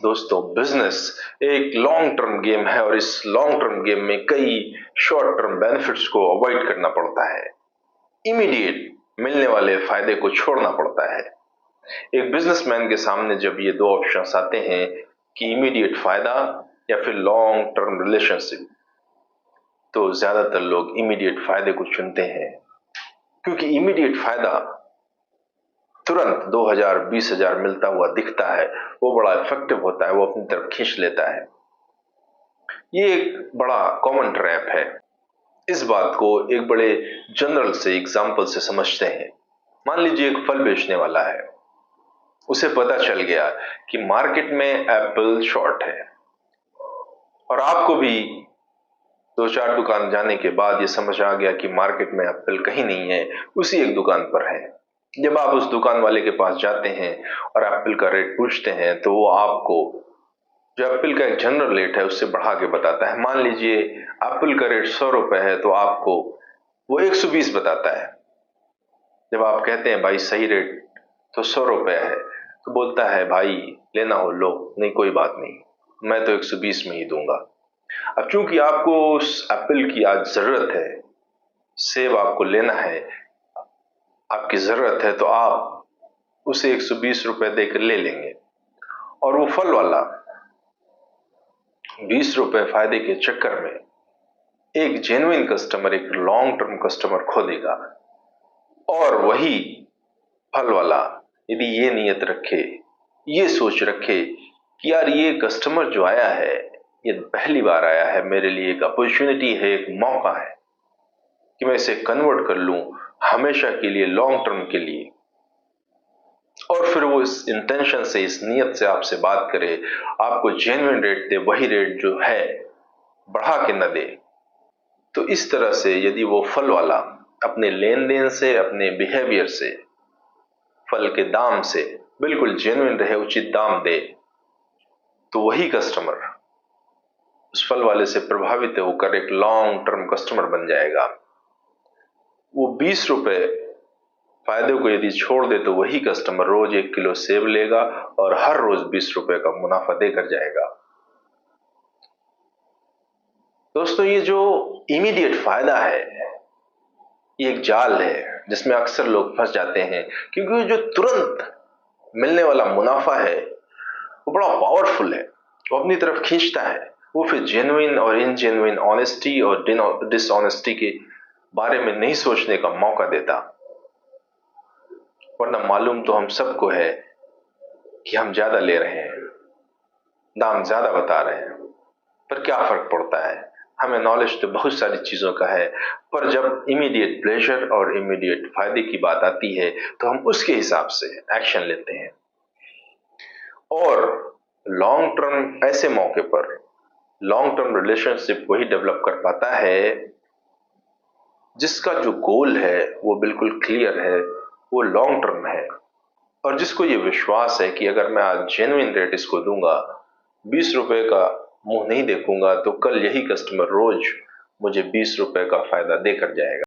दोस्तों, बिजनेस एक long term game है और इस लॉन्ग टर्म गेम में कई शॉर्ट टर्म बेनिफिट्स को अवॉइड करना पड़ता है। इमीडिएट मिलने वाले फायदे को छोड़ना पड़ता है। एक बिजनेसमैन के सामने जब ये दो ऑप्शंस आते हैं कि इमीडिएट फायदा या फिर लॉन्ग टर्म रिलेशनशिप, तो ज्यादातर लोग इमीडिएट फायदे को चुनते हैं, क्योंकि इमीडिएट फायदा तुरंत 2000 20,000 मिलता हुआ दिखता है, वो बड़ा इफेक्टिव होता है, वो अपनी तरफ खींच लेता है। ये एक बड़ा कॉमन ट्रैप है। इस बात को एक बड़े जनरल से एग्जाम्पल से समझते हैं। मान लीजिए एक फल बेचने वाला है, उसे पता चल गया कि मार्केट में एप्पल शॉर्ट है, और आपको भी 2-4 दुकान जाने के बाद ये समझ आ गया कि मार्केट में एप्पल कहीं नहीं है, उसी एक दुकान पर है। जब आप उस दुकान वाले के पास जाते हैं और एप्पल का रेट पूछते हैं, तो वो आपको जो एप्पल का एक जनरल रेट है उससे बढ़ा के बताता है। मान लीजिए एप्पल का रेट 100 रुपए है, तो आपको वो 120 बताता है। जब आप कहते हैं भाई सही रेट तो 100 रुपए है, तो बोलता है भाई लेना हो लो, नहीं कोई बात नहीं, मैं तो 120 में ही दूंगा। अब चूंकि आपको उस एप्पल की आज जरूरत है, सेब आपको लेना है, आपकी जरूरत है, तो आप उसे 120 रुपए देकर ले लेंगे, और वो फल वाला 20 रुपए फायदे के चक्कर में एक जेन्युइन कस्टमर, एक लॉन्ग टर्म कस्टमर खो देगा। और वही फल वाला यदि ये नियत रखे, ये सोच रखे कि यार ये कस्टमर जो आया है, ये पहली बार आया है, मेरे लिए एक अपॉर्चुनिटी है, एक मौका है कि मैं इसे कन्वर्ट कर लूं हमेशा के लिए, लॉन्ग टर्म के लिए, और फिर वो इस इंटेंशन से, इस नियत से आपसे बात करे, आपको जेन्युइन रेट दे, वही रेट जो है बढ़ा के न दे। तो इस तरह से यदि वो फल वाला अपने लेन देन से, अपने बिहेवियर से, फल के दाम से बिल्कुल जेन्युइन रहे, उचित दाम दे, तो वही कस्टमर उस फल वाले से प्रभावित होकर एक लॉन्ग टर्म कस्टमर बन जाएगा। वो 20 रुपए फायदे को यदि छोड़ दे, तो वही कस्टमर रोज 1 किलो सेब लेगा और हर रोज 20 रुपए का मुनाफा देकर जाएगा। दोस्तों, ये जो इमीडिएट फायदा है, ये एक जाल है जिसमें अक्सर लोग फंस जाते हैं, क्योंकि जो तुरंत मिलने वाला मुनाफा है वो बड़ा पावरफुल है, वो अपनी तरफ खींचता है। वो फिर जेन्युइन और इनजेन्युइन, ऑनेस्टी और डिसऑनेस्टी के बारे में नहीं सोचने का मौका देता। वरना मालूम तो हम सबको है कि हम ज्यादा ले रहे हैं, दाम ज्यादा बता रहे हैं, पर क्या फर्क पड़ता है। हमें नॉलेज तो बहुत सारी चीजों का है, पर जब इमीडिएट प्लेजर और इमीडिएट फायदे की बात आती है, तो हम उसके हिसाब से एक्शन लेते हैं। और लॉन्ग टर्म, ऐसे मौके पर लॉन्ग टर्म रिलेशनशिप वही डेवलप कर पाता है जिसका जो गोल है वो बिल्कुल क्लियर है, वो लॉन्ग टर्म है, और जिसको ये विश्वास है कि अगर मैं आज जेन्युइन रेट इसको दूंगा, 20 रुपए का मुंह नहीं देखूंगा, तो कल यही कस्टमर रोज मुझे 20 रुपए का फायदा देकर जाएगा।